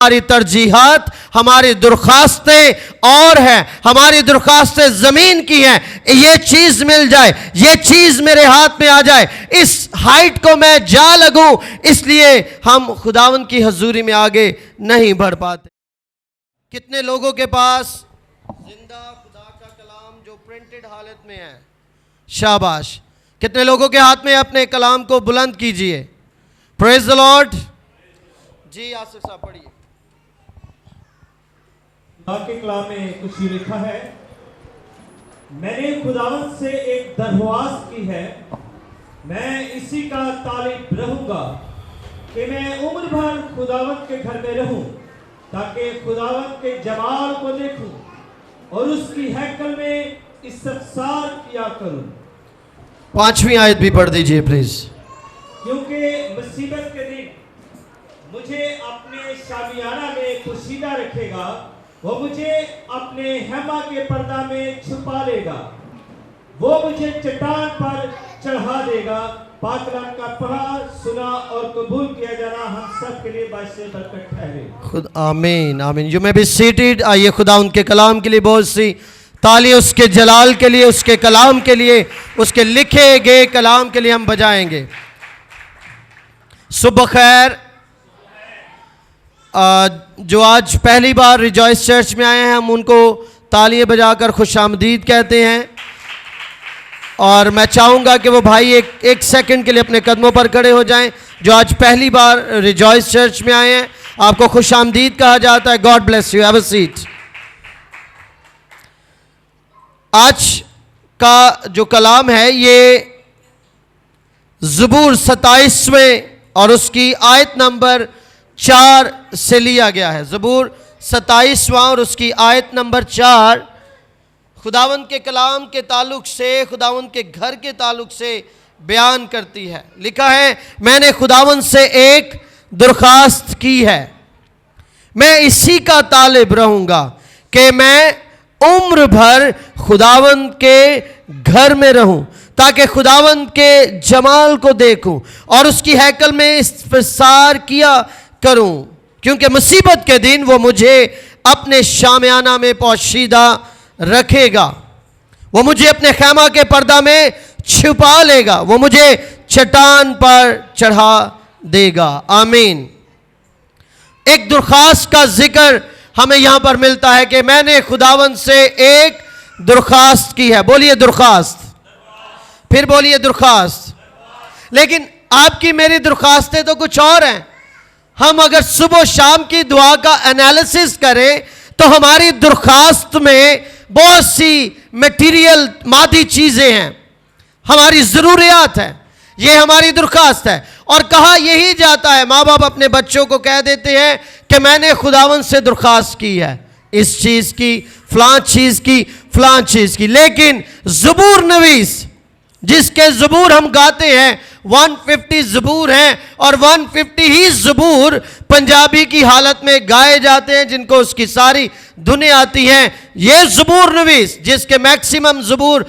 हमारी तरजीहात, हमारी दरख्वास्तें और हैं, हमारी दरख्वास्तें ज़मीन की हैं। ये चीज़ मिल जाए, ये चीज़ मेरे हाथ में आ जाए, इस हाइट को मैं जा लगूं, इसलिए हम खुदावंद की हजूरी में आगे नहीं बढ़ पाते। कितने लोगों के पास जिंदा खुदा का कलाम जो प्रिंटेड हालत में है? शाबाश। कितने लोगों के हाथ में? अपने कलाम को बुलंद कीजिए। Praise the lord. जी आसिफ साहब पढ़िए। खुदा के कलाम में कुछ लिखा है, मैंने खुदावंद से एक दरख्वास्त की है, मैं इसी का तालिब रहूंगा कि मैं उम्र भर खुदावंद के घर में रहूं, ताकि खुदावंद के जमाल को देखूं और उसकी हैकल में इस्तग़फ़ार किया करूं। 5वीं आयत भी पढ़ दीजिए प्लीज। क्योंकि मुसीबत के दिन मुझे अपने शामियाना में पोशीदा रखेगा, वो मुझे अपने हेमा के पर्दा में छुपा लेगा, वो मुझे चट्टान पर चढ़ा देगा। पाक कलाम का पढ़ा, सुना और कबूल किया जाना हम सब के लिए बाइस बरकत ठहरे। खुद आमीन आमीन। You may be seated. आइए खुदा उनके कलाम के लिए बहुत सी ताली उसके जलाल के लिए, उसके कलाम के लिए, उसके लिखे गए कलाम के लिए हम बजाएंगे। सुबह खैर। जो आज पहली बार रिजॉइस चर्च में आए हैं, हम उनको तालियां बजाकर खुशामदीद कहते हैं। और मैं चाहूँगा कि वो भाई एक सेकंड के लिए अपने कदमों पर खड़े हो जाएं। जो आज पहली बार रिजॉइस चर्च में आए हैं, आपको खुशामदीद कहा जाता है। God bless you. Have a seat. आज का जो कलाम है ये ज़बूर 27वें और उसकी आयत नंबर 4 से लिया गया है। ज़बूर 27वां और उसकी आयत नंबर 4 खुदावंद के कलाम के ताल्लुक से, खुदावंद के घर के ताल्लुक से बयान करती है। लिखा है, मैंने खुदावंद से एक दरख्वास्त की है, मैं इसी का तालिब रहूंगा कि मैं उम्र भर खुदावंद के घर में रहूं, ताकि खुदावंद के जमाल को देखूं और उसकी हैकल में इस्तग़फ़ार किया करूं, क्योंकि मुसीबत के दिन वो मुझे अपने शामियाना में पोशीदा रखेगा, वो मुझे अपने खैमा के पर्दा में छुपा लेगा, वो मुझे चट्टान पर चढ़ा देगा। आमीन। एक दरख्वास्त का जिक्र हमें यहां पर मिलता है कि मैंने खुदावंद से एक दरख्वास्त की है। बोलिए दरख्वास्त। फिर बोलिए दरख्वास्त। लेकिन आपकी मेरी दरख्वास्तें तो कुछ और हैं। हम अगर सुबह शाम की दुआ का एनालिसिस करें तो हमारी दरख्वास्त में बहुत सी मटीरियल मादी चीजें हैं, हमारी ज़रूरियात है, ये हमारी दरख्वास्त है। और कहा यही जाता है, माँ बाप अपने बच्चों को कह देते हैं कि मैंने खुदावंद से दरख्वास्त की है इस चीज़ की, फलां चीज़ की, फलां चीज़ की। लेकिन ज़बूर नवीस, जिसके ज़बूर हम गाते हैं, 150 ज़बूर हैं और 150 ही ज़बूर पंजाबी की हालत में गाए जाते हैं, जिनको उसकी सारी धुनें आती हैं। ये ज़बूर नवीस, जिसके मैक्सिमम ज़बूर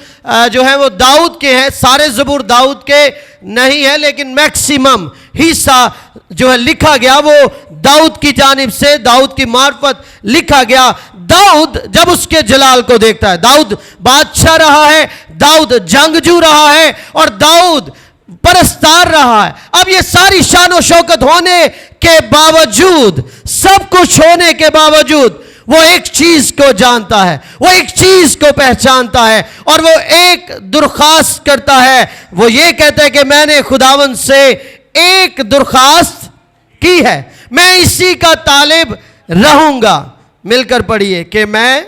जो है वो दाऊद के हैं, सारे ज़बूर दाऊद के नहीं है, लेकिन मैक्सिमम हिस्सा जो है लिखा गया वो दाऊद की जानिब से, दाऊद की मार्फत लिखा गया। दाऊद जब उसके जलाल को देखता है, दाऊद बादशाह रहा है, दाऊद जंगजू रहा है और दाऊद परस्तार रहा है। अब ये सारी शान और शौकत होने के बावजूद, सब कुछ होने के बावजूद, वो एक चीज को जानता है, वो एक चीज को पहचानता है और वो एक दरख्वास्त करता है। वो ये कहता है कि मैंने खुदावंद से एक दरख्वास्त की है, मैं इसी का तालिब रहूंगा। मिलकर पढ़िए कि मैं,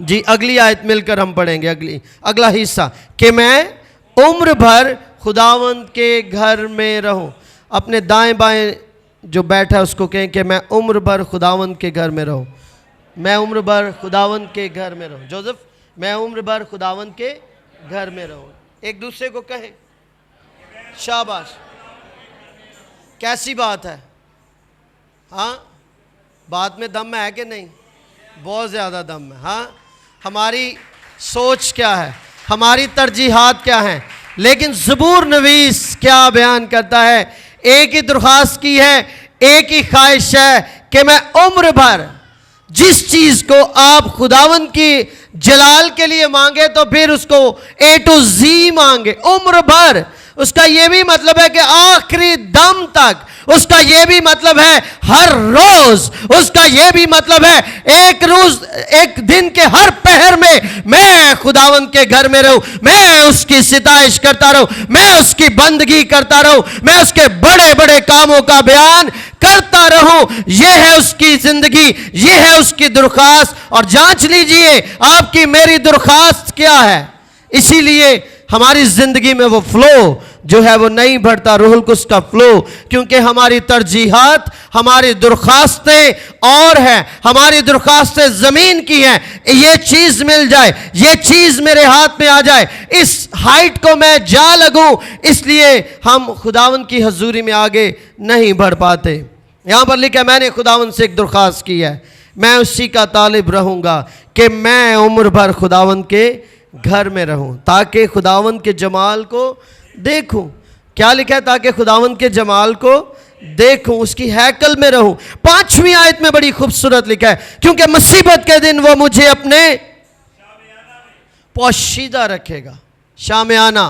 जी अगली आयत मिलकर हम पढ़ेंगे, अगला हिस्सा, कि मैं उम्र भर खुदावंद के घर में रहूं। अपने दाएं बाएं जो बैठा है उसको कहें कि मैं उम्र भर खुदावंद के घर में रहूं, मैं उम्र भर खुदावंद के घर में रहूं। जोसेफ, मैं उम्र भर खुदावंद के घर में रहूं। एक दूसरे को कहें। शाबाश। कैसी बात है? हाँ, बात में दम है कि नहीं? बहुत ज़्यादा दम है। हाँ, हमारी सोच क्या है, हमारी तरजीहात क्या हैं। लेकिन ज़बूर नवीस क्या बयान करता है? एक ही दरख्वास्त की है, एक ही ख्वाहिश है कि मैं उम्र भर जिस चीज को आप खुदावंद की जलाल के लिए मांगे तो फिर उसको A to Z मांगे, उम्र भर। उसका यह भी मतलब है कि आखिरी दम तक। उसका यह भी मतलब है हर रोज। उसका यह भी मतलब है एक रोज, एक दिन के हर पहर में मैं खुदावंद के घर में रहूं, मैं उसकी सिताइश करता रहूं, मैं उसकी बंदगी करता रहूं, मैं उसके बड़े बड़े कामों का बयान करता रहूं। यह है उसकी जिंदगी, यह है उसकी दरख्वास्त। और जांच लीजिए आपकी मेरी दरख्वास्त क्या है। इसीलिए हमारी जिंदगी में वो फ्लो जो है वो नहीं बढ़ता, रूहुल कुद्स का फ्लो, क्योंकि हमारी तरजीहात, हमारी दरख्वास्तें और हैं। हमारी दरख्वास्तें जमीन की हैं। ये चीज मिल जाए, ये चीज मेरे हाथ में आ जाए, इस हाइट को मैं जा लगूं, इसलिए हम खुदावंद की हजूरी में आगे नहीं बढ़ पाते। यहां पर लिखा है मैंने खुदावंद से एक दरख्वास्त की है, मैं उसी का तालिब रहूंगा कि मैं उम्र भर खुदावंद के घर में रहूं, ताकि खुदावंद के जमाल को देखूं। क्या लिखा है? ताकि खुदावंद के जमाल को देखूं, उसकी हैकल में रहूं। 5वीं आयत में बड़ी खूबसूरत लिखा है, क्योंकि मुसीबत के दिन वो मुझे अपने पोशीदा रखेगा। शामियाना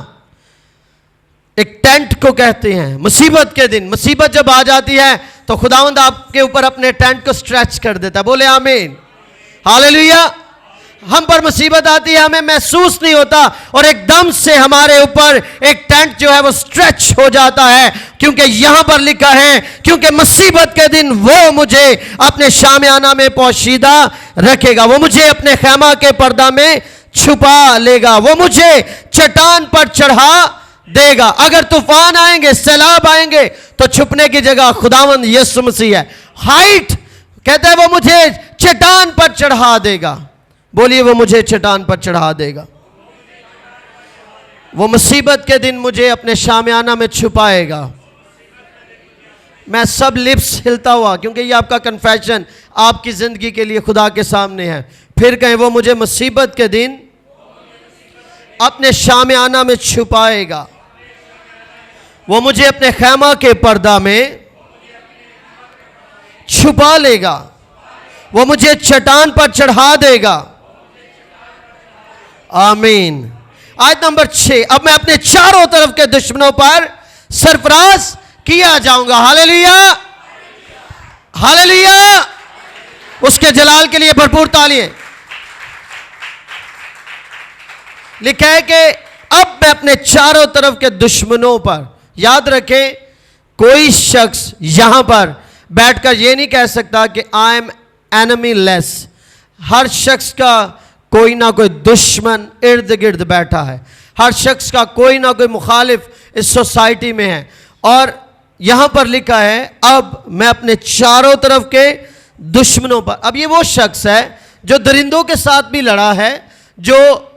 एक टेंट को कहते हैं। मुसीबत के दिन, मुसीबत जब आ जाती है तो खुदावंद आपके ऊपर अपने टेंट को स्ट्रेच कर देता है। बोले आमीन, हालेलुया। हम पर मुसीबत आती है, हमें महसूस नहीं होता, और एकदम से हमारे ऊपर एक टेंट जो है वो स्ट्रेच हो जाता है, क्योंकि यहां पर लिखा है क्योंकि मुसीबत के दिन वो मुझे अपने शामियाना में पोशीदा रखेगा, वो मुझे अपने खैमा के पर्दा में छुपा लेगा, वो मुझे चट्टान पर चढ़ा देगा। अगर तूफान आएंगे, सैलाब आएंगे, तो छुपने की जगह खुदावंद यीशु मसीह है। हाइट कहते हैं वो मुझे चट्टान पर चढ़ा देगा। बोलिए वो मुझे चट्टान पर चढ़ा देगा। वो मुसीबत के दिन मुझे अपने शामियाना में छुपाएगा। मैं सब लिप्स हिलता हुआ, क्योंकि ये आपका कन्फेशन आपकी जिंदगी के लिए खुदा के सामने है। फिर कहें वो मुझे मुसीबत के दिन अपने शामियाना में छुपाएगा, वो मुझे अपने खैमा के पर्दा में छुपा लेगा, वो मुझे चट्टान पर चढ़ा देगा। आमीन। आयत नंबर 6, अब मैं अपने चारों तरफ के दुश्मनों पर सरफराज किया जाऊंगा। Hallelujah, hallelujah. उसके जलाल के लिए भरपूर तालियां। लिखा है कि अब मैं अपने चारों तरफ के दुश्मनों पर, याद रखें कोई शख्स यहां पर बैठकर यह नहीं कह सकता कि आई एम एनिमी लेस। हर शख्स का कोई ना कोई दुश्मन इर्द गिर्द बैठा है, हर शख्स का कोई ना कोई मुखालिफ इस सोसाइटी में है। और यहां पर लिखा है अब मैं अपने चारों तरफ के दुश्मनों पर। अब ये वो शख्स है जो दरिंदों के साथ भी लड़ा है, जो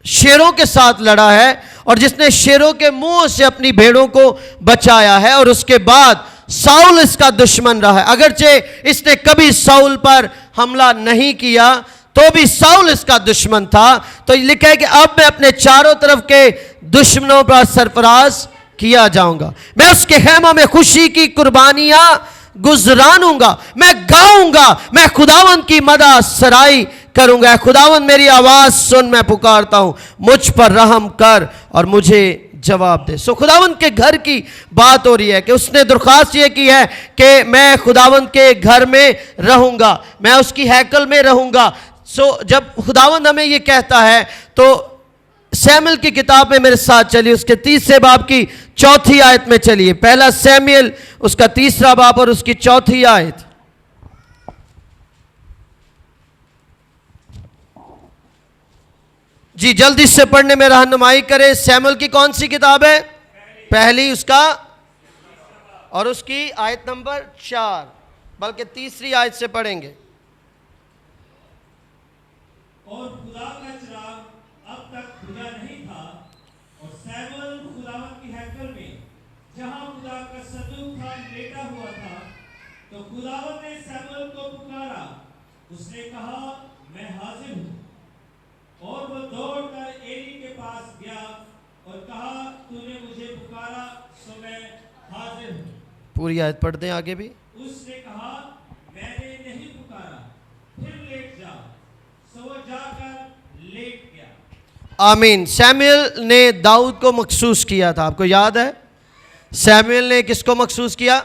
शेरों के साथ लड़ा है, और जिसने शेरों के मुंह से अपनी भेड़ों को बचाया है, और उसके बाद साउल इसका दुश्मन रहा है। अगरचे इसने कभी साउल पर हमला नहीं किया, तो भी साउल इसका दुश्मन था। तो लिखा है कि अब मैं अपने चारों तरफ के दुश्मनों पर सरफराज किया जाऊंगा। मैं उसके खैमा में खुशी की कुर्बानियां गुजरानूंगा, मैं गाऊंगा, मैं खुदावंद की मदा सराई करूंगा। खुदावंद मेरी आवाज सुन, मैं पुकारता हूं, मुझ पर रहम कर और मुझे जवाब दे। सो खुदावंद के घर की बात हो रही है कि उसने दरख्वास्त ये की है कि मैं खुदावंद के घर में रहूंगा, मैं उसकी हैकल में रहूंगा। सो जब खुदावंद हमें ये कहता है, तो सैमुएल की किताब में मेरे साथ चलिए, उसके 3 बाब की 4 आयत में चलिए। पहला सैमुएल उसका 3 बाब और उसकी 4 आयत। जी जल्दी से पढ़ने में रहनुमाई करें। सैमुएल की कौन सी किताब है? पहली, उसका और उसकी आयत नंबर 4, बल्कि 3 आयत से पढ़ेंगे। और खुदा का चिराग अब तक बुझा नहीं था, और सैमुएल खुदावंद की हैकल में जहां खुदा का सदूक था लेटा हुआ था, तो खुदावंद ने सैमुएल को पुकारा। उसने कहा मैं हाजिर हूं, और वो दौड़कर एली के पास गया और कहा तूने मुझे पुकारा, सो मैं हाजिर हूं। पूरी आयत पढ़ दें आगे भी। उसने कहा, मैंने नहीं पुकारा, फिर लेट जा। सो वह जाकर लेट गया। आमीन। सैमुएल ने दाऊद को मखसूस किया था, आपको याद है? सैमुएल ने किसको मखसूस किया?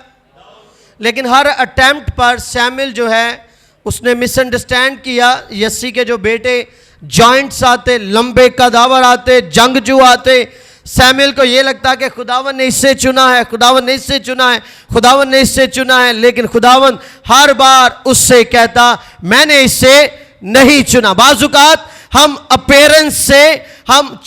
लेकिन हर अटेम्प्ट पर सैमुएल जो है उसने मिसअंडरस्टैंड किया। यस्सी के जो बेटे जॉइंट्स आते, लंबे कदावर आते, जंगजू आते, सैमुएल को ये लगता कि खुदावन ने इससे चुना है, खुदावन ने इससे चुना है, खुदावन ने इससे चुना है। लेकिन खुदावन हर बार उससे कहता, मैंने इससे नहीं चुना। बाजुकात हम अपीयरेंस से, हम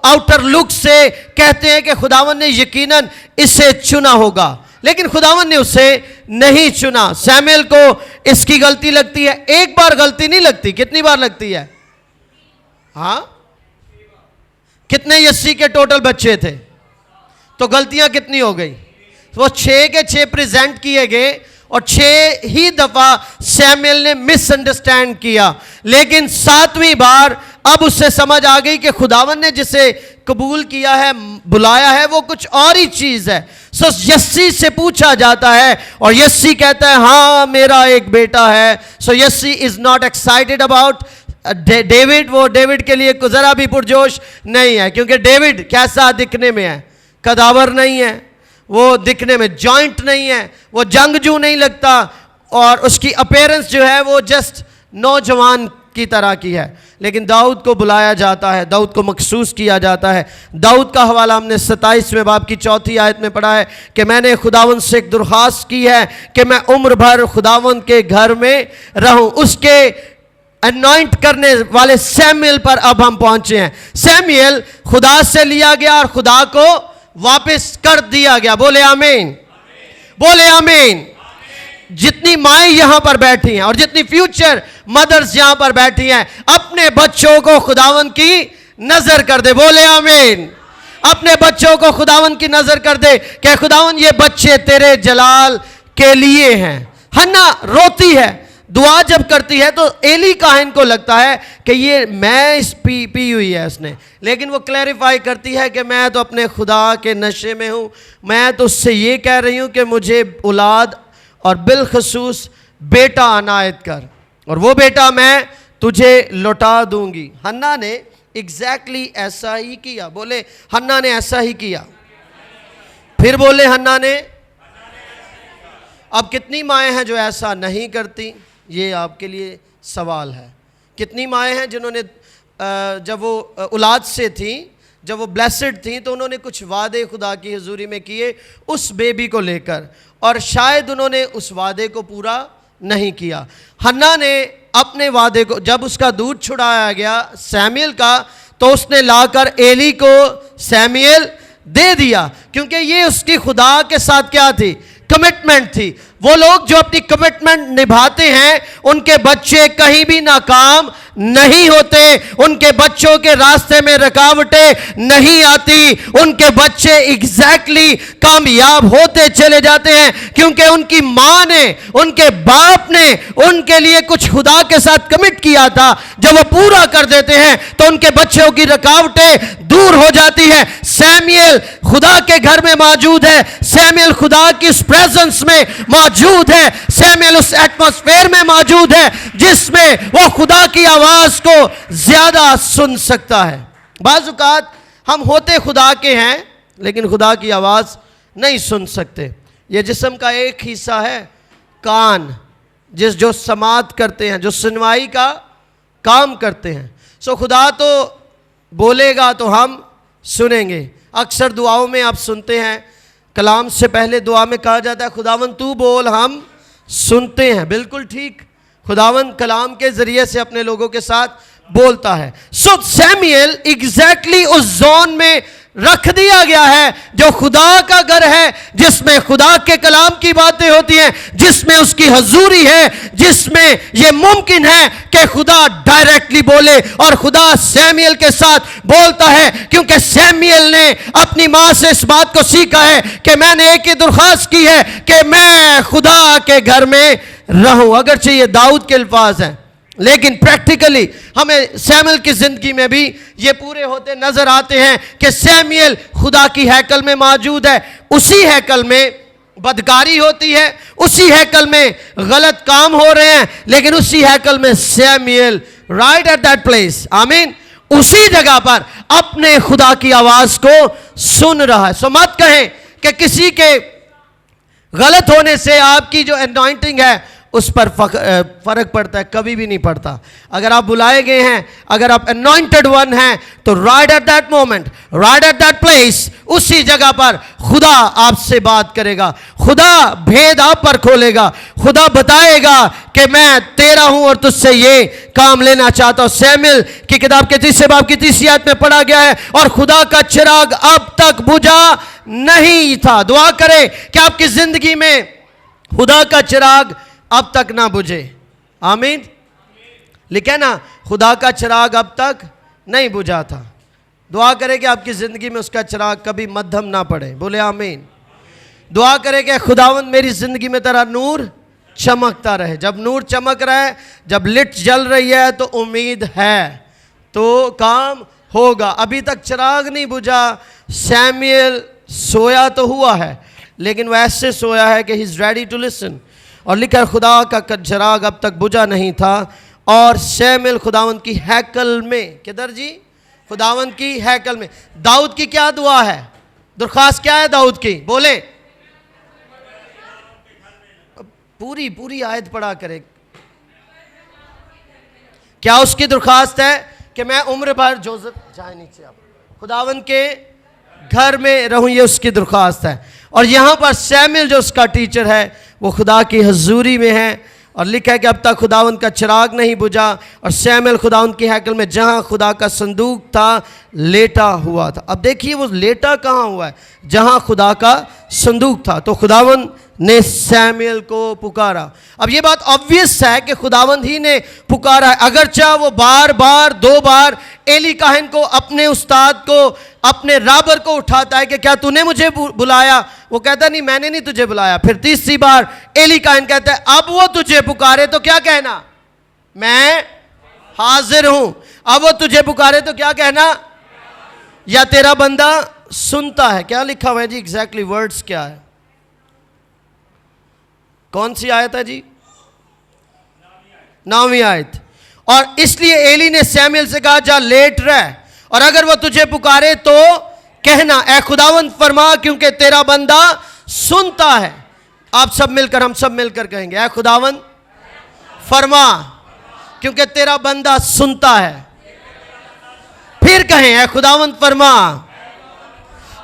आउटर लुक से कहते हैं कि खुदावन ने यकीनन इसे चुना होगा, लेकिन खुदावन ने उसे नहीं चुना। सैमुएल को इसकी गलती लगती है। एक बार गलती नहीं लगती, कितनी बार लगती है? हाँ, कितने यस्सी के टोटल बच्चे थे? तो गलतियां कितनी हो गई? वो 6 के 6 प्रेजेंट किए गए और 6 ही दफा सैमुएल ने मिसअंडरस्टैंड किया। लेकिन 7वीं बार अब उससे समझ आ गई कि खुदावन ने जिसे कबूल किया है, बुलाया है, वो कुछ और ही चीज है। सो यस्सी से पूछा जाता है और यस्सी कहता है, हाँ मेरा एक बेटा है। So Yassi is not excited about David. वो डेविड के लिए जरा भी पुरजोश नहीं है, क्योंकि डेविड कैसा दिखने में है? कदावर नहीं है, वो दिखने में जॉइंट नहीं है, वो जंगजू नहीं लगता, और उसकी अपीयरेंस जो है वो जस्ट नौजवान की तरह की है। लेकिन दाऊद को बुलाया जाता है, दाऊद को मखसूस किया जाता है। दाऊद का हवाला हमने 27वें बाब की 4थी आयत में पढ़ा है कि मैंने खुदावन से एक दरख्वास्त की है कि मैं उम्र भर खुदावन के घर में रहूं। उसके अनॉइंट करने वाले सैमुएल पर अब हम पहुंचे हैं। सैमुएल खुदा से लिया गया और खुदा को वापस कर दिया गया। बोले आमीन, बोले आमीन। जितनी माएँ यहां पर बैठी हैं और जितनी फ्यूचर मदर्स यहां पर बैठी हैं, अपने बच्चों को खुदावन की नजर कर दे। बोले आमीन। अपने बच्चों को खुदावन की नजर कर दे कि खुदावन ये बच्चे तेरे जलाल के लिए हैं। हन्ना रोती है, दुआ जब करती है तो एली काहिन को लगता है कि ये मैं इस पी हुई है उसने, लेकिन वो क्लैरिफाई करती है कि मैं तो अपने खुदा के नशे में हूं। मैं तो उससे ये कह रही हूं कि मुझे औलाद और बिलखसूस बेटा अनायत कर, और वो बेटा मैं तुझे लौटा दूंगी। हन्ना ने एग्जैक्टली ऐसा ही किया। बोले हन्ना ने ऐसा ही किया। फिर बोले हन्ना ने। अब कितनी माएँ हैं जो ऐसा नहीं करती? ये आपके लिए सवाल है। कितनी माएँ हैं जिन्होंने जब वो औलाद से थी, जब वो ब्लेसड थी, तो उन्होंने कुछ वादे खुदा की हुजूरी में किए उस बेबी को लेकर, और शायद उन्होंने उस वादे को पूरा नहीं किया। हन्ना ने अपने वादे को, जब उसका दूध छुड़ाया गया सैमुएल का, तो उसने लाकर एली को सैमुएल दे दिया, क्योंकि ये उसकी खुदा के साथ क्या थी? कमिटमेंट थी। वो लोग जो अपनी कमिटमेंट निभाते हैं उनके बच्चे कहीं भी नाकाम नहीं होते, उनके बच्चों के रास्ते में रुकावटें नहीं आती, उनके बच्चे एग्जैक्टली कामयाब होते चले जाते हैं, क्योंकि उनकी माँ ने, उनके बाप ने उनके लिए कुछ खुदा के साथ कमिट किया था। जब वो पूरा कर देते हैं तो उनके बच्चों की रुकावटें दूर हो जाती है। सैमुएल खुदा के घर में मौजूद है, सैमुएल खुदा की उस प्रेजेंस में मौजूद है, सैमुएल उस एटमॉस्फेयर में मौजूद है जिसमें वो खुदा की आवाज को ज्यादा सुन सकता है। बाज़ औक़ात हम होते खुदा के हैं लेकिन खुदा की आवाज नहीं सुन सकते। ये जिस्म का एक हिस्सा है कान, जो समात करते हैं, जो सुनवाई का काम करते हैं। सो खुदा तो बोलेगा तो हम सुनेंगे। अक्सर दुआओं में आप सुनते हैं, कलाम से पहले दुआ में कहा जाता है खुदावन तू बोल हम सुनते हैं। बिल्कुल ठीक, खुदावन कलाम के जरिए से अपने लोगों के साथ बोलता है। सो सैमुएल एग्जैक्टली उस जोन में रख दिया गया है जो खुदा का घर है, जिसमें खुदा के कलाम की बातें होती हैं, जिसमें उसकी हजूरी है, जिसमें यह मुमकिन है कि खुदा डायरेक्टली बोले। और खुदा सैमुएल के साथ बोलता है क्योंकि सैमुएल ने अपनी मां से इस बात को सीखा है कि मैंने एक ही दरख्वास्त की है कि मैं खुदा के घर में रहूं। अगरचे ये दाऊद के अल्फाज हैं, लेकिन प्रैक्टिकली हमें सैमुएल की जिंदगी में भी ये पूरे होते नजर आते हैं कि सैमुएल खुदा की हैकल में मौजूद है। उसी हैकल में बदकारी होती है, उसी हैकल में गलत काम हो रहे हैं, लेकिन उसी हैकल में Samuel right at that place, आमीन, उसी जगह पर अपने खुदा की आवाज को सुन रहा है। सो मत कहें कि किसी के गलत होने से आपकी जो अनॉइंटिंग है उस पर फर्क पड़ता है, कभी भी नहीं पड़ता। अगर आप बुलाए गए हैं, अगर आप अनॉइंटेड वन हैं, तो right at that moment, right at that place, उसी जगह पर खुदा आपसे बात करेगा, खुदा भेद आप पर खोलेगा, खुदा बताएगा कि मैं तेरा हूं और तुझसे ये काम लेना चाहता हूं। सैमुएल की किताब के 3 बाब की 30 आयत में पढ़ा गया है, और खुदा का चिराग अब तक बुझा नहीं था। दुआ करें कि आपकी जिंदगी में खुदा का चिराग अब तक ना बुझे, आमीन। लिखे ना, खुदा का चिराग अब तक नहीं बुझा था। दुआ करें कि आपकी जिंदगी में उसका चिराग कभी मध्यम ना पड़े, बोले आमीन। दुआ करें कि खुदावंद मेरी जिंदगी में तेरा नूर चमकता रहे। जब नूर चमक रहा है, जब लिट जल रही है, तो उम्मीद है, तो काम होगा। अभी तक चिराग नहीं बुझा। सैमुएल सोया तो हुआ है, लेकिन वैसे सोया है कि he is ready to listen. और लिखा है खुदा का चिराग अब तक बुझा नहीं था, और सैमुएल खुदावंद की हैकल में, किधर जी? खुदावंद की हैकल में। दाऊद की क्या दुआ है, दरख्वास्त क्या है दाऊद की? बोले, पूरी आयत पढ़ा करे। क्या उसकी दरख्वास्त है कि मैं उम्र भर, जोसेफ जाए नीचे, आप खुदावंद के घर में रहूं, ये उसकी दरख्वास्त है। और यहां पर सैमुएल जो उसका टीचर है, वो खुदा की हजूरी में है, और लिखा है कि अब तक खुदावंद का चिराग नहीं बुझा, और सैमुएल खुदावंद की हैकल में जहां खुदा का संदूक था लेटा हुआ था। अब देखिए वो लेटा कहां हुआ है? जहां खुदा का संदूक था। तो खुदावंद ने सैमुएल को पुकारा। अब ये बात ऑब्वियस है कि खुदावंद ही ने पुकारा है, अगरचा वो बार बार 2 बार एली काहिन को, अपने उस्ताद को, अपने राबर को उठाता है कि क्या तूने मुझे बुलाया? वो कहता नहीं, मैंने नहीं तुझे बुलाया। फिर 3री बार एली काहिन कहता है, अब वो तुझे पुकारे तो क्या कहना? मैं हाजिर हूं। अब वो तुझे पुकारे तो क्या कहना? या तेरा बंदा सुनता है। क्या लिखा हुआ है जी? एग्जैक्टली वर्ड्स क्या है? कौन सी आयत है जी? 9वीं आयत। और इसलिए एली ने सैमुएल से कहा, जा लेट रह, और अगर वो तुझे पुकारे तो कहना, ए खुदावंद फरमा, क्योंकि तेरा बंदा सुनता है। आप सब मिलकर, हम सब मिलकर कहेंगे, ए खुदावंद फरमा, क्योंकि तेरा बंदा सुनता है। फिर कहें, ए खुदावंद फरमा,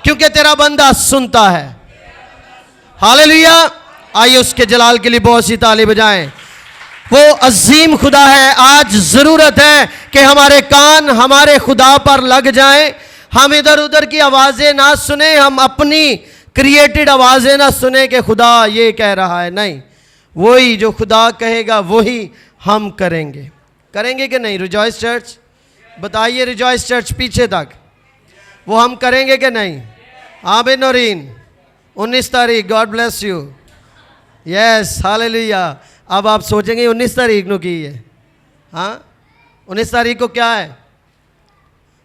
क्योंकि तेरा बंदा सुनता है। हालेलुया। आइए उसके जलाल के लिए बहुत सी ताली बजाएं। वो अजीम खुदा है। आज जरूरत है कि हमारे कान हमारे खुदा पर लग जाएं, हम इधर उधर की आवाजें ना सुने, हम अपनी क्रिएटेड आवाजें ना सुने कि खुदा ये कह रहा है। नहीं, वही जो खुदा कहेगा वही हम करेंगे। करेंगे कि नहीं? रिजॉइस चर्च बताइए, रिजॉइस चर्च पीछे तक, वो हम करेंगे कि नहीं? आमिन नौरीन। 19 तारीख, God bless you. Yes, hallelujah. अब आप सोचेंगे 19 तारीख को की है। हाँ, 19 तारीख को क्या है?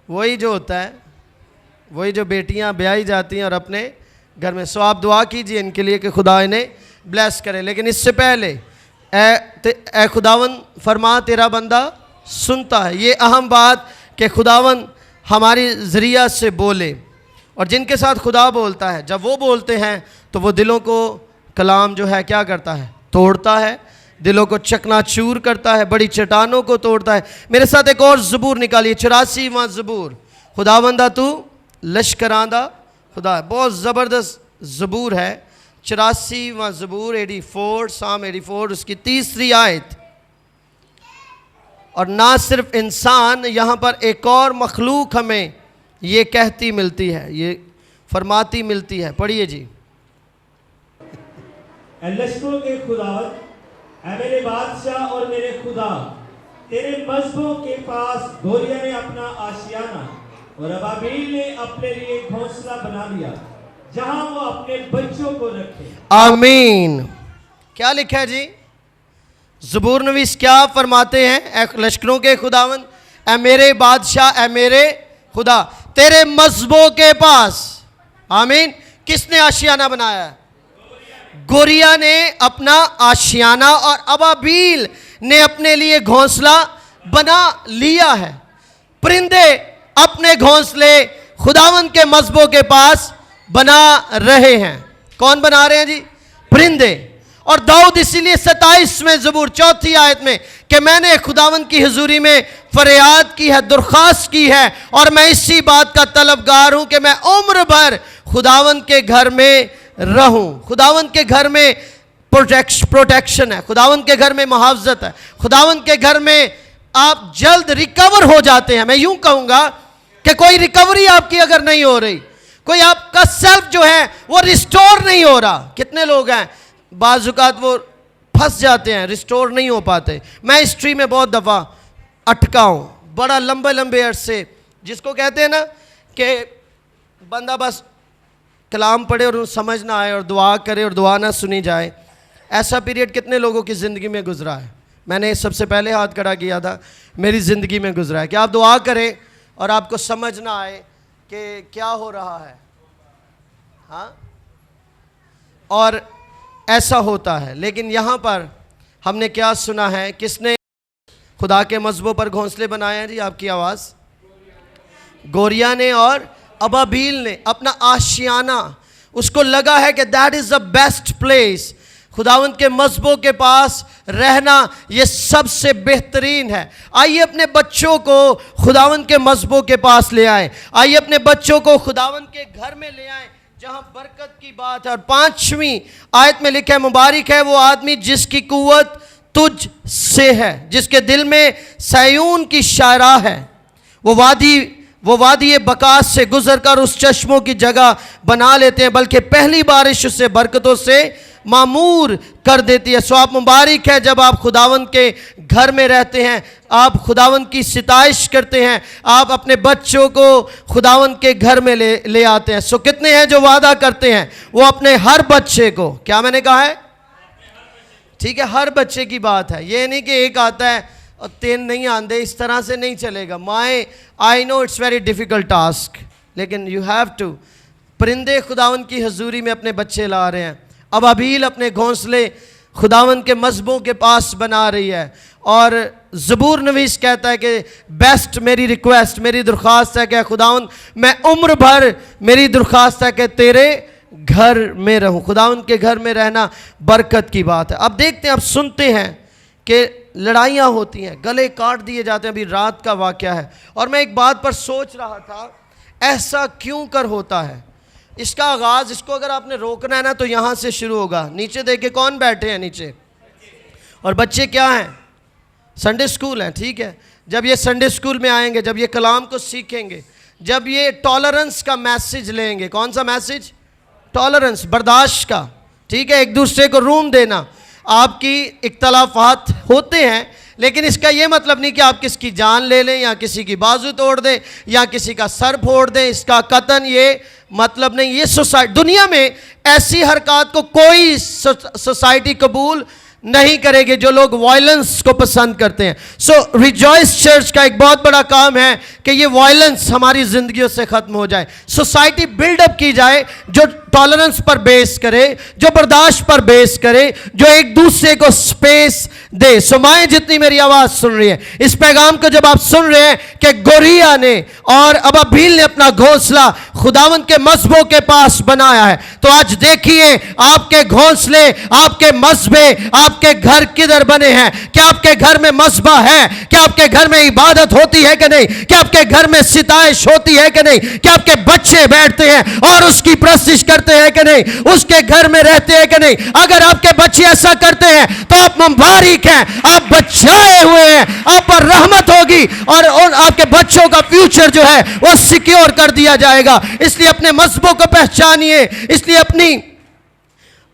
वही जो होता है, वही जो बेटियां ब्याही जाती हैं और अपने घर में। सो आप दुआ कीजिए इनके लिए कि खुदा इन्हें ब्लेस करे। लेकिन इससे पहले ए खुदावन फरमा, तेरा बंदा सुनता है। ये अहम बात कि खुदावन हमारी ज़रिया से बोले, और जिनके साथ खुदा बोलता है, जब वो बोलते हैं तो वो दिलों को कलाम जो है क्या करता है? तोड़ता है, दिलों को चकनाचूर करता है, बड़ी चट्टानों को तोड़ता है। मेरे साथ एक और ज़बूर निकालिए, 84वां ज़बूर। खुदावंदा तू लश्करांदा खुदा। बहुत ज़बरदस्त ज़बूर है, 84वां ज़बूर, 84, साम 84, उसकी 3री आयत। और ना सिर्फ इंसान, यहाँ पर एक और मखलूक हमें ये कहती मिलती है, ये फरमाती मिलती है। पढ़िए जी। लश्करों के खुदावंद, ऐ मेरे बादशाह और मेरे खुदा, तेरे मजहबों के पास गोलियां ने अपना आशियाना और अबाबील ने अपने लिए घोंसला बना लिया, जहां वो अपने बच्चों को रखे। आमीन। क्या लिखा है जी? ज़बूर नवीस क्या फरमाते हैं? ए लश्करों के खुदावंद, ऐ मेरे बादशाह, ऐ मेरे खुदा, तेरे मजहबों के पास। आमीन। किसने आशियाना बनाया है? गोरिया ने अपना आशियाना और अबाबील ने अपने लिए घोंसला बना लिया है। परिंदे अपने घोंसले खुदावंद के मज़बों के पास बना रहे हैं। कौन बना रहे हैं जी? परिंदे। और दाऊद इसीलिए 27वें ज़बूर 4 आयत में कि मैंने खुदावंद की हुजूरी में फरियाद की है, दरख्वास्त की है, और मैं इसी बात का तलबगार हूं कि मैं उम्र भर खुदावंद के घर में रहूं। खुदावंद के घर में प्रोटेक्शन है, खुदावंद के घर में मुहाफ़ज़त है, खुदावंद के घर में आप जल्द रिकवर हो जाते हैं। मैं यूं कहूंगा कि कोई रिकवरी आपकी अगर नहीं हो रही, कोई आपका सेल्फ जो है वो रिस्टोर नहीं हो रहा। कितने लोग हैं बाज़ुकात वो फंस जाते हैं, रिस्टोर नहीं हो पाते। मैं हिस्ट्री में बहुत दफ़ा अटका हूँ, बड़ा लंबे लंबे अरसे, जिसको कहते हैं ना कि बंदा बस कलाम पढ़े और समझ ना आए और दुआ करे और दुआ ना सुनी जाए। ऐसा पीरियड कितने लोगों की ज़िंदगी में गुजरा है? मैंने सबसे पहले हाथ खड़ा किया था, मेरी ज़िंदगी में गुजरा है कि आप दुआ करें और आपको समझ ना आए कि क्या हो रहा है। हाँ, और ऐसा होता है। लेकिन यहाँ पर हमने क्या सुना है? किसने खुदा के मज़बों पर घोंसले बनाए हैं जी? आपकी आवाज़। गोरिया ने और अबाबील ने अपना आशियाना, उसको लगा है कि that is the best place, खुदावंद के मज़बों के पास रहना ये सबसे बेहतरीन है। आइए अपने बच्चों को खुदावंद के मज़बों के पास ले आएं। आइए अपने बच्चों को खुदावंद के घर में ले आएं जहां बरकत की बात है। और 5वीं आयत में लिखा है, मुबारक है वो आदमी जिसकी कुव्वत तुझ से है, जिसके दिल में सयून की शायरा है। वो वादी बकास से गुजर कर उस चश्मों की जगह बना लेते हैं, बल्कि पहली बारिश उससे बरकतों से मामूर कर देती है। सो आप मुबारक है जब आप खुदावंद के घर में रहते हैं, आप खुदावंद की सिताइश करते हैं, आप अपने बच्चों को खुदावंद के घर में ले आते हैं। सो कितने हैं जो वादा करते हैं वो अपने हर बच्चे को, क्या मैंने कहा है? ठीक है, हर बच्चे की बात है। ये नहीं कि एक आता है और 3 नहीं आंदे, इस तरह से नहीं चलेगा। I know it's very difficult task, लेकिन यू हैव टू। परिंदे खुदावंद की हजूरी में अपने बच्चे ला रहे हैं, अबाबील अपने घोंसले खुदावंद के मज़बों के पास बना रही है। और ज़बूर नवीस कहता है कि बेस्ट, मेरी रिक्वेस्ट, मेरी दरख्वास्त है कि खुदावंद मैं उम्र भर, मेरी दरख्वास्त है कि तेरे घर में रहूं। खुदावंद के घर में रहना बरकत की बात है। अब देखते हैं, अब सुनते हैं कि लड़ाइयाँ होती हैं, गले काट दिए जाते हैं। अभी रात का वाक़या है और मैं एक बात पर सोच रहा था, ऐसा क्यों कर होता है? इसका आगाज़, इसको अगर आपने रोकना है ना तो यहाँ से शुरू होगा। नीचे देखिए कौन बैठे हैं नीचे, और बच्चे क्या हैं? संडे स्कूल हैं, ठीक है। जब ये संडे स्कूल में आएंगे, जब ये कलाम को सीखेंगे, जब ये टॉलरेंस का मैसेज लेंगे, कौन सा मैसेज? टॉलरेंस, बर्दाश्त का, ठीक है। एक दूसरे को रूम देना। आपकी इख्तलाफात होते हैं, लेकिन इसका ये मतलब नहीं कि आप किसकी जान ले लें या किसी की बाजू तोड़ दें या किसी का सर फोड़ दें। इसका कतन ये मतलब नहीं। ये सोसाइटी, दुनिया में ऐसी हरकत को कोई सोसाइटी कबूल नहीं करेगी जो लोग वायलेंस को पसंद करते हैं। सो रिजॉइस चर्च का एक बहुत बड़ा काम है कि ये वायलेंस हमारी जिंदगियों से खत्म हो जाए। सोसाइटी बिल्डअप की जाए जो टॉलरेंस पर बेस करे, जो बर्दाश्त पर बेस करे, जो एक दूसरे को स्पेस दे। सो माएँ जितनी मेरी आवाज़ सुन रही है, इस पैगाम को जब आप सुन रहे हैं कि गोरिया ने और अबाबील ने अपना घोंसला खुदावंद के मज़बों के पास बनाया है, तो आज देखिए आपके घोंसले, आपके मज़बे, आपके घर किधर बने हैं। क्या आपके घर में मज़बा है? क्या आपके घर में इबादत होती है कि नहीं? क्या आपके घर में सिताइश होती है कि नहीं? क्या आपके बच्चे बैठते हैं और उसकी प्रस्तिश करते हैं कि नहीं? उसके घर में रहते हैं कि नहीं? अगर आपके बच्चे ऐसा करते हैं तो आप मुबारक हैं, आप बचाए हुए हैं, आप पर रहमत होगी और आपके बच्चों का फ्यूचर जो है वो सिक्योर कर दिया जाएगा। इसलिए अपने मज़बों को पहचानिए। इसलिए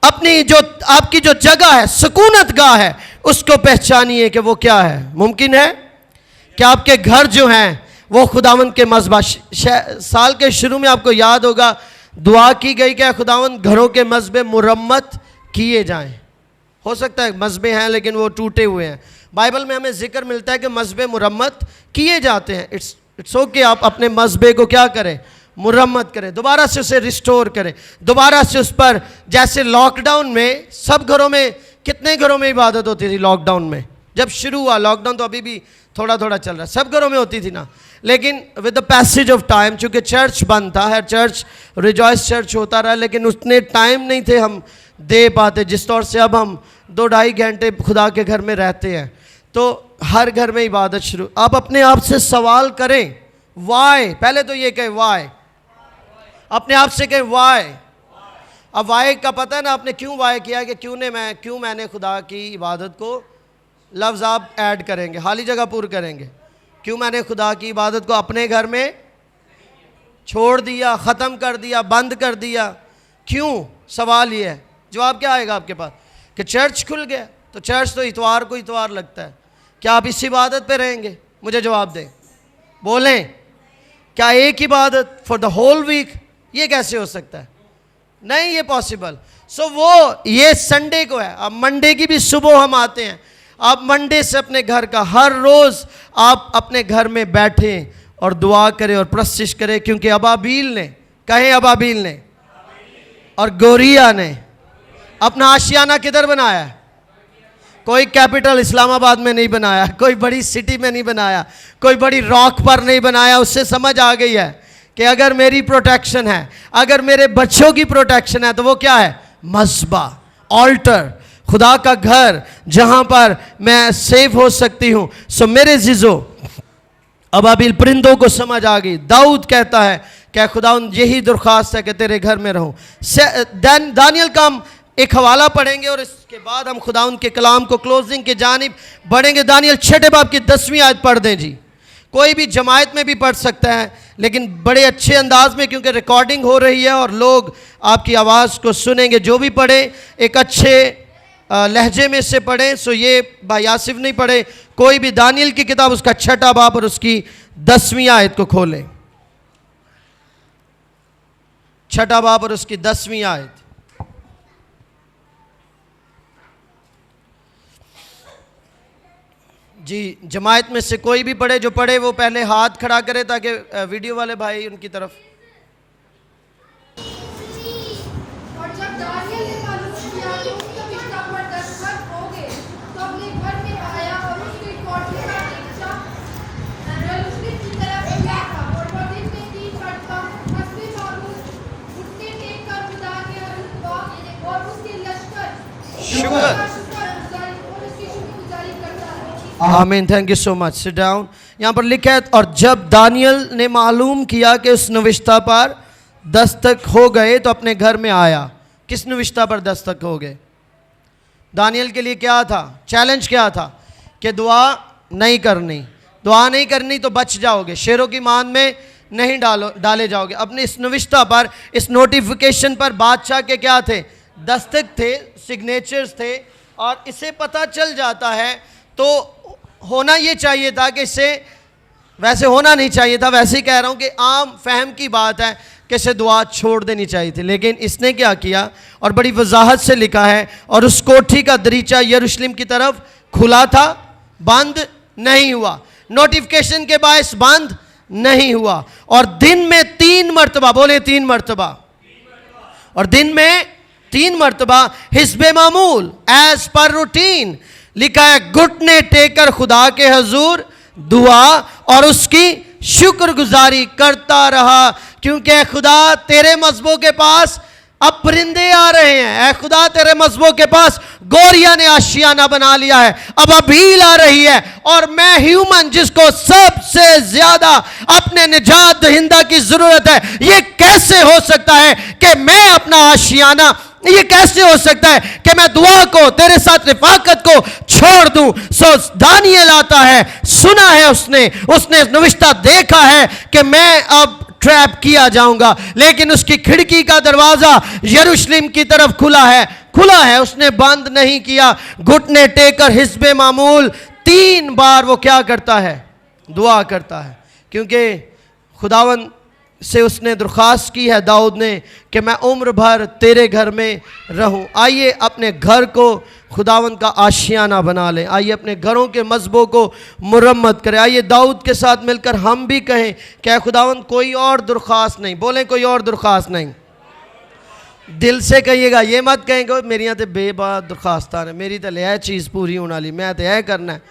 अपनी जो आपकी जो जगह है, सुकूनत गाह है, उसको पहचानिए कि वो क्या है। मुमकिन है कि आपके घर जो हैं वो खुदावंद के मज़बा। साल के शुरू में आपको याद होगा दुआ की गई कि खुदावंद घरों के मज़बे मुरम्मत किए जाएं। हो सकता है मज़बे हैं लेकिन वो टूटे हुए हैं। बाइबल में हमें जिक्र मिलता है कि मज़बे मुरम्मत किए जाते हैं। इट्स ओके, आप अपने मज़बे को क्या करें? मुरम्मत करे, दोबारा से उसे रिस्टोर करे, दोबारा से उस पर, जैसे लॉकडाउन में सब घरों में, कितने घरों में इबादत होती थी लॉकडाउन में, जब शुरू हुआ लॉकडाउन, तो अभी भी थोड़ा थोड़ा चल रहा है, सब घरों में होती थी ना, लेकिन with the passage of time, चूंकि चर्च बंद था, हर चर्च रिजॉइस चर्च होता रहा, लेकिन उतने टाइम नहीं थे हम दे पाते जिस तौर से अब हम 2-2.5 घंटे खुदा के घर में रहते हैं, तो हर घर में इबादत शुरू। आप अपने आप से सवाल करें, वाई, पहले तो ये कहें वाई, अपने आप से कहें वाई। अब वाई का पता है ना आपने क्यों वाई किया, कि क्यों मैंने खुदा की इबादत को, लफ्ज़ आप ऐड करेंगे, खाली जगह पूरी करेंगे, क्यों मैंने खुदा की इबादत को अपने घर में छोड़ दिया, ख़त्म कर दिया, बंद कर दिया, क्यों? सवाल ये है, जवाब क्या आएगा आपके पास कि चर्च खुल गया, तो चर्च तो इतवार को इतवार लगता है, क्या आप इस इबादत पे रहेंगे? मुझे जवाब दें, बोलें, क्या एक इबादत फॉर द होल वीक? ये कैसे हो सकता है? नहीं, ये पॉसिबल। सो वो ये संडे को है, अब मंडे की भी सुबह हम आते हैं, आप मंडे से अपने घर का हर रोज़ आप अपने घर में बैठें और दुआ करें और प्रशिश करें, क्योंकि अबाबील ने, कहें अबाबील ने और गोरिया ने अपना आशियाना किधर बनाया है? कोई कैपिटल इस्लामाबाद में नहीं बनाया, कोई बड़ी सिटी में नहीं बनाया, कोई बड़ी रॉक पर नहीं बनाया। उससे समझ आ गई है कि अगर मेरी प्रोटेक्शन है, अगर मेरे बच्चों की प्रोटेक्शन है, तो वो क्या है? मस्बा, ऑल्टर, खुदा का घर, जहां पर मैं सेफ हो सकती हूं। सो मेरे जीजो, अबाबिल परिंदों को समझ आ गई। दाऊद कहता है क्या खुदा यही दरख्वास्त है कि तेरे घर में रहूं। दानियल का हम एक हवाला पढ़ेंगे और इसके बाद हम खुदा के कलाम को क्लोजिंग के जानिब बढ़ेंगे। दानियल 6 बाब की 10वीं आयत पढ़ दें जी, कोई भी जमायत में भी पढ़ सकता है, लेकिन बड़े अच्छे अंदाज में, क्योंकि रिकॉर्डिंग हो रही है और लोग आपकी आवाज़ को सुनेंगे। जो भी पढ़े एक अच्छे लहजे में से पढ़ें। सो ये भाई आसिफ नहीं पढ़े, कोई भी दानियल की किताब उसका 6 बाब और उसकी 10वीं आयत को खोलें। 6 बाब और उसकी 10वीं आयत। जी, जमायत में से कोई भी पढ़े, जो पढ़े वो पहले हाथ खड़ा करे ताकि वीडियो वाले भाई उनकी तरफ। और जब दानियल ने मालूम किया कि उसका रिश्ता पर दस्तखत हो गए, तो अपने घर में आया और उसके कोठरी का रिक्शा यरूशलेम की तरफ गया था। और वह दिन में 3 मरतबा हस्बे मामूल घुटने टेक कर खुदा के हुआ और उसके लश्कर शुक्रगुजारी करता रहा। आमीन, thank you so much. Sit down. यहाँ पर लिखा है, और जब दानियल ने मालूम किया कि उस नविश्ता पर दस्तक हो गए तो अपने घर में आया। किस नविश्ता पर दस्तक हो गए? दानियल के लिए क्या था? चैलेंज क्या था? कि दुआ नहीं करनी, दुआ नहीं करनी तो बच जाओगे, शेरों की मान में नहीं डाले जाओगे। अपने इस नविश्ता पर, इस नोटिफिकेशन पर बादशाह के क्या थे? दस्तक थे, सिग्नेचर्स थे। और इसे पता चल जाता है तो होना ये चाहिए था कि इसे, वैसे होना नहीं चाहिए था, वैसे ही कह रहा हूँ कि आम फहम की बात है कि इसे दुआ छोड़ देनी चाहिए थी, लेकिन इसने क्या किया और बड़ी वजाहत से लिखा है, और उस कोठी का दरीचा यरूशलेम की तरफ खुला था, बंद नहीं हुआ। नोटिफिकेशन के बायस बंद नहीं हुआ। और दिन में 3 मरतबा, बोले 3 मरतबा, और दिन में 3 मरतबा हिस्बे मामूल, एज पर रूटीन, लिखा है घुटने टेक कर खुदा के हजूर दुआ और उसकी शुक्रगुजारी करता रहा, क्योंकि खुदा तेरे मजहबों के पास अब परिंदे आ रहे हैं। ऐ खुदा तेरे मजहबों के पास गोरिया ने आशियाना बना लिया है, अब अबील आ रही है, और मैं ह्यूमन जिसको सबसे ज्यादा अपने निजात दहिंदा की जरूरत है, ये कैसे हो सकता है कि मैं अपना आशियाना, ये कैसे हो सकता है कि मैं दुआ को, तेरे साथ रिफाकत को छोड़ दूं। सो दानियल आता है, सुना है उसने नविश्ता देखा है कि मैं अब ट्रैप किया जाऊंगा, लेकिन उसकी खिड़की का दरवाजा यरूशलेम की तरफ खुला है, उसने बंद नहीं किया। घुटने टेकर हिस्बे मामूल 3 बार वो क्या करता है? दुआ करता है, क्योंकि खुदावन से उसने दरख्वास्त की है दाऊद ने कि मैं उम्र भर तेरे घर में रहूं। आइए अपने घर को खुदावंद का आशियाना बना लें। आइए अपने घरों के मजबों को मुरम्मत करें। आइए दाऊद के साथ मिलकर हम भी कहें क्या खुदावंद कोई और दरख्वास्त नहीं, बोलें कोई और दरख्वास्त नहीं। दिल से कहिएगा, ये मत कहेंगे मेरियां तो बेबाद दरख्वास्तां ने, मेरी तो यह चीज़ पूरी होने वाली, मैं तो यह करना है।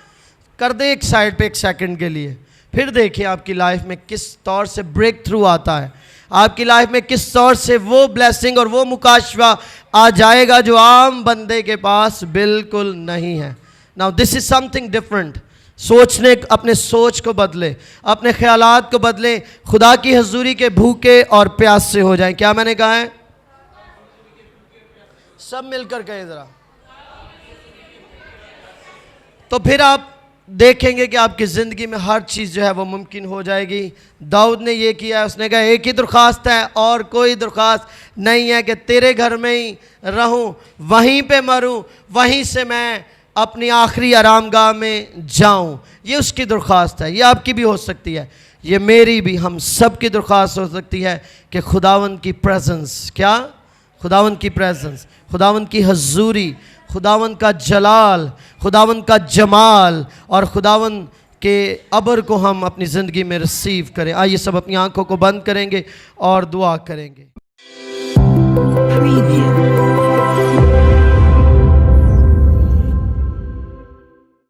कर दे एक साइड पे एक सेकंड के लिए, फिर देखिए आपकी लाइफ में किस तौर से ब्रेक थ्रू आता है, आपकी लाइफ में किस तौर से वो ब्लेसिंग और वो मुकाशवा आ जाएगा जो आम बंदे के पास बिल्कुल नहीं है। Now this is something different. सोचने, अपने सोच को बदले, अपने ख्यालात को बदले, खुदा की हजूरी के भूखे और प्यास से हो जाएं। क्या मैंने कहा है? सब मिलकर कहें जरा। तो फिर आप देखेंगे कि आपकी ज़िंदगी में हर चीज़ जो है वो मुमकिन हो जाएगी। दाऊद ने ये किया, उसने कहा एक ही दरख्वास्त है और कोई दरख्वास्त नहीं है कि तेरे घर में ही रहूं, वहीं पे मरूं, वहीं से मैं अपनी आखिरी आरामगाह में जाऊं। ये उसकी दरख्वास्त है, ये आपकी भी हो सकती है, ये मेरी भी, हम सब की दरख्वास्त हो सकती है कि खुदावंद की प्रेजेंस, क्या? खुदावंद की प्रेजेंस, खुदावंद की हजूरी, खुदावंद का जलाल, खुदावंद का जमाल और खुदावंद के अबर को हम अपनी ज़िंदगी में रिसीव करें। आइए सब अपनी आंखों को बंद करेंगे और दुआ करेंगे। Preview.